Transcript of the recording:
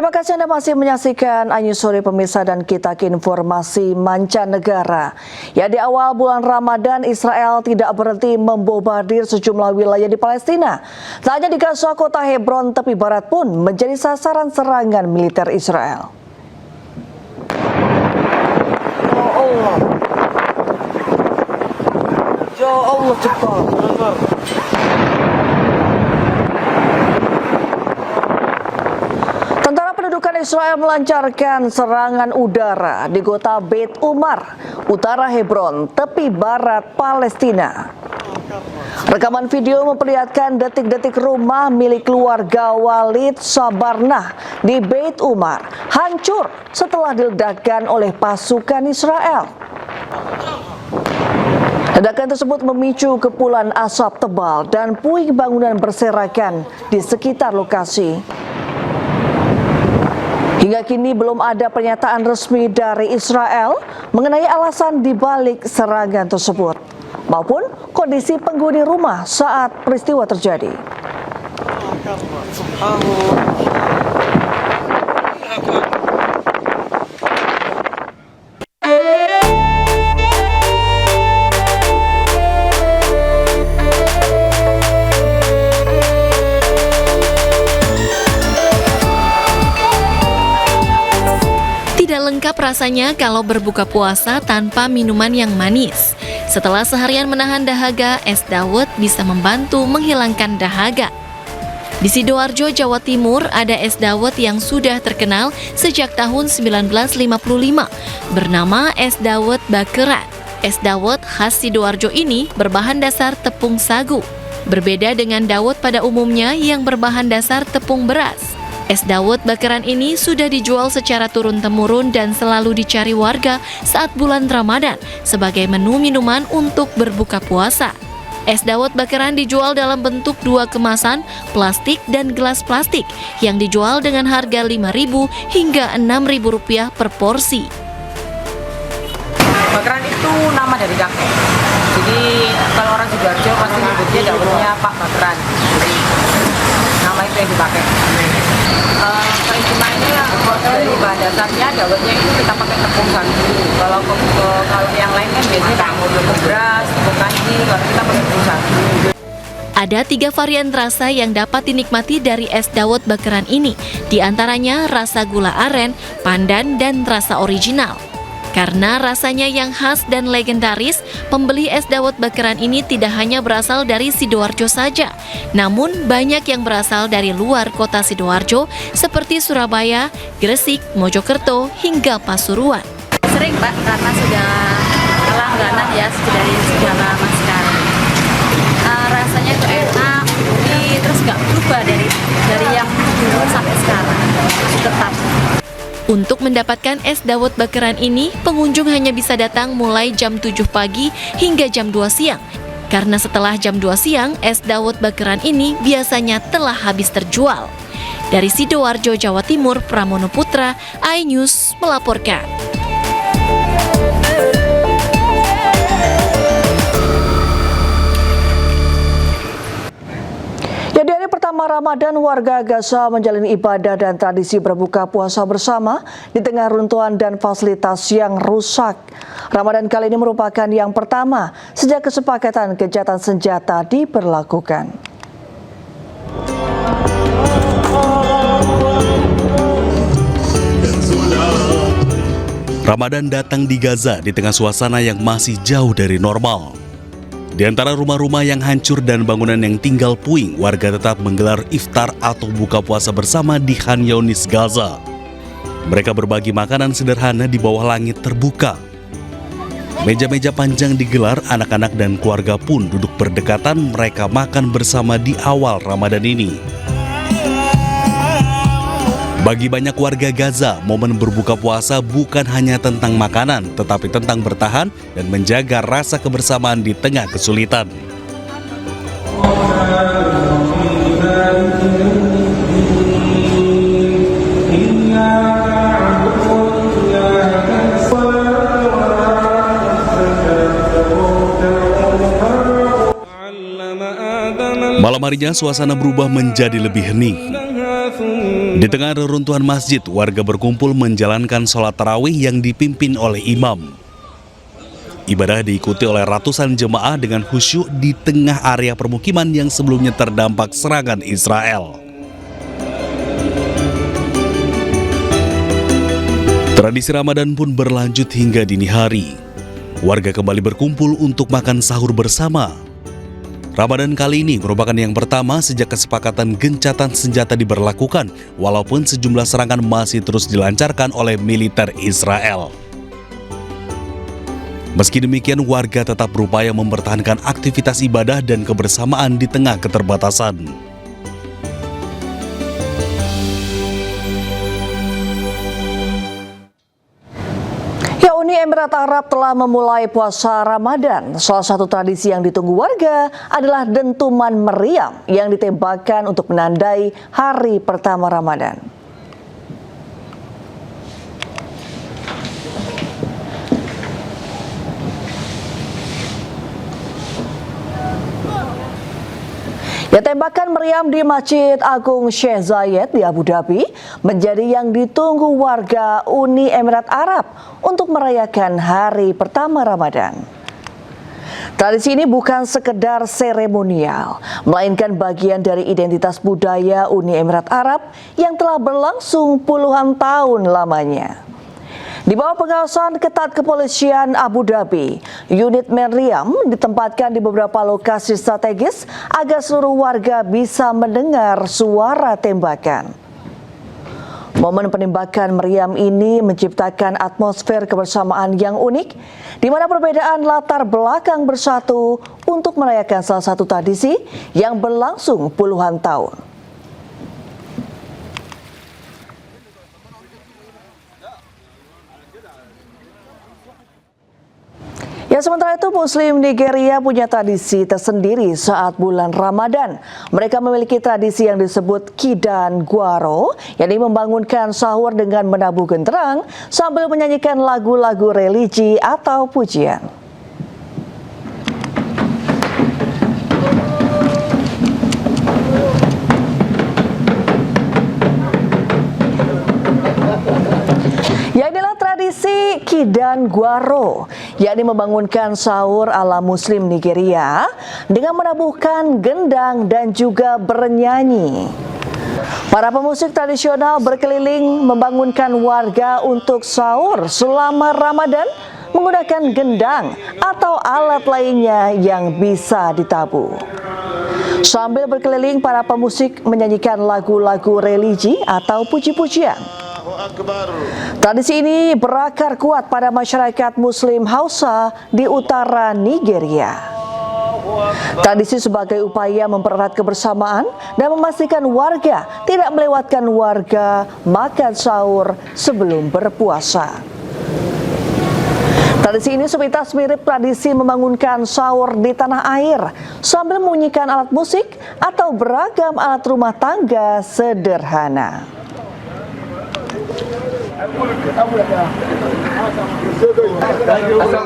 Terima kasih Anda masih menyaksikan iNews Sore pemirsa, dan kita ke informasi mancanegara. Ya, di awal bulan Ramadan, Israel tidak berhenti membombardir sejumlah wilayah di Palestina. Tak hanya di Gaza, kota Hebron tepi barat pun menjadi sasaran serangan militer Israel. Ya Allah, cepat. Israel melancarkan serangan udara di kota Beit Umar, utara Hebron, tepi barat Palestina. Rekaman video memperlihatkan detik-detik rumah milik keluarga Walid Sabarnah di Beit Umar hancur setelah diledakkan oleh pasukan Israel. Ledakan tersebut memicu kepulan asap tebal dan puing bangunan berserakan di sekitar lokasi. Hingga kini belum ada pernyataan resmi dari Israel mengenai alasan dibalik serangan tersebut maupun kondisi penghuni rumah saat peristiwa terjadi. Lengkap rasanya kalau berbuka puasa tanpa minuman yang manis. Setelah seharian menahan dahaga, es dawet bisa membantu menghilangkan dahaga. Di Sidoarjo, Jawa Timur, ada es dawet yang sudah terkenal sejak tahun 1955, bernama es dawet Bakeran. Es dawet khas Sidoarjo ini berbahan dasar tepung sagu. Berbeda dengan dawet pada umumnya yang berbahan dasar tepung beras. Es dawet Bakeran ini sudah dijual secara turun-temurun dan selalu dicari warga saat bulan Ramadan sebagai menu minuman untuk berbuka puasa. Es dawet Bakeran dijual dalam bentuk 2 kemasan, plastik dan gelas plastik yang dijual dengan harga Rp5.000 hingga Rp6.000 per porsi. Bakeran itu nama dari kakek. Jadi kalau orang Sidoarjo pasti nyebutnya dawetnya Pak Bakeran. Jadi nama itu yang dipakai. Keistimewanya dari bahan dasarnya dawetnya itu kita pakai tepung sagu. Kalau yang lain kan biasanya tepung beras, tepung kanji. Kalau kita pakai tepung sagu. Ada 3 varian rasa yang dapat dinikmati dari es dawet Bakeran ini. Di antaranya rasa gula aren, pandan, dan rasa original. Karena rasanya yang khas dan legendaris, pembeli es dawet Bakeran ini tidak hanya berasal dari Sidoarjo saja, namun banyak yang berasal dari luar kota Sidoarjo seperti Surabaya, Gresik, Mojokerto, hingga Pasuruan. Sering Pak, karena sudah langganan ya dari sudah lama sekali. Rasanya itu enak, terus nggak berubah dari yang dulu sampai sekarang, tetap. Untuk mendapatkan es dawet Bakeran ini, pengunjung hanya bisa datang mulai jam 7 pagi hingga jam 2 siang. Karena setelah jam 2 siang, es dawet Bakeran ini biasanya telah habis terjual. Dari Sidoarjo, Jawa Timur, Pramono Putra, iNews melaporkan. Ya, di hari pertama Ramadan, warga Gaza menjalani ibadah dan tradisi berbuka puasa bersama di tengah runtuhan dan fasilitas yang rusak. Ramadan kali ini merupakan yang pertama sejak kesepakatan gencatan senjata diberlakukan. Ramadan datang di Gaza di tengah suasana yang masih jauh dari normal. Di antara rumah-rumah yang hancur dan bangunan yang tinggal puing, warga tetap menggelar iftar atau buka puasa bersama di Khan Younis, Gaza. Mereka berbagi makanan sederhana di bawah langit terbuka. Meja-meja panjang digelar, anak-anak dan keluarga pun duduk berdekatan, mereka makan bersama di awal Ramadan ini. Bagi banyak warga Gaza, momen berbuka puasa bukan hanya tentang makanan, tetapi tentang bertahan dan menjaga rasa kebersamaan di tengah kesulitan. Malam harinya suasana berubah menjadi lebih hening. Di tengah reruntuhan masjid, warga berkumpul menjalankan sholat tarawih yang dipimpin oleh imam. Ibadah diikuti oleh ratusan jemaah dengan khusyuk di tengah area permukiman yang sebelumnya terdampak serangan Israel. Tradisi Ramadan pun berlanjut hingga dini hari. Warga kembali berkumpul untuk makan sahur bersama. Ramadan kali ini merupakan yang pertama sejak kesepakatan gencatan senjata diberlakukan, walaupun sejumlah serangan masih terus dilancarkan oleh militer Israel. Meski demikian, warga tetap berupaya mempertahankan aktivitas ibadah dan kebersamaan di tengah keterbatasan. Uni Emirat Arab telah memulai puasa Ramadan. Salah satu tradisi yang ditunggu warga adalah dentuman meriam yang ditembakkan untuk menandai hari pertama Ramadan. Ya, tembakan meriam di Masjid Agung Sheikh Zayed di Abu Dhabi menjadi yang ditunggu warga Uni Emirat Arab untuk merayakan hari pertama Ramadan. Tradisi ini bukan sekedar seremonial, melainkan bagian dari identitas budaya Uni Emirat Arab yang telah berlangsung puluhan tahun lamanya. Di bawah pengawasan ketat kepolisian Abu Dhabi, unit meriam ditempatkan di beberapa lokasi strategis agar seluruh warga bisa mendengar suara tembakan. Momen penembakan meriam ini menciptakan atmosfer kebersamaan yang unik, di mana perbedaan latar belakang bersatu untuk merayakan salah satu tradisi yang berlangsung puluhan tahun. Ya, sementara itu Muslim Nigeria punya tradisi tersendiri saat bulan Ramadan. Mereka memiliki tradisi yang disebut Kidan Guaro, yakni membangunkan sahur dengan menabuh genderang sambil menyanyikan lagu-lagu religi atau pujian. Ya, inilah tradisi Kidan Guaro, yakni membangunkan sahur ala Muslim Nigeria dengan menabuhkan gendang dan juga bernyanyi. Para pemusik tradisional berkeliling membangunkan warga untuk sahur selama Ramadan menggunakan gendang atau alat lainnya yang bisa ditabuh. Sambil berkeliling, para pemusik menyanyikan lagu-lagu religi atau puji-pujian. Tradisi ini berakar kuat pada masyarakat Muslim Hausa di utara Nigeria. Tradisi sebagai upaya mempererat kebersamaan dan memastikan warga tidak melewatkan warga makan sahur sebelum berpuasa. Tradisi ini sepintas mirip tradisi membangunkan sahur di tanah air sambil membunyikan alat musik atau beragam alat rumah tangga sederhana.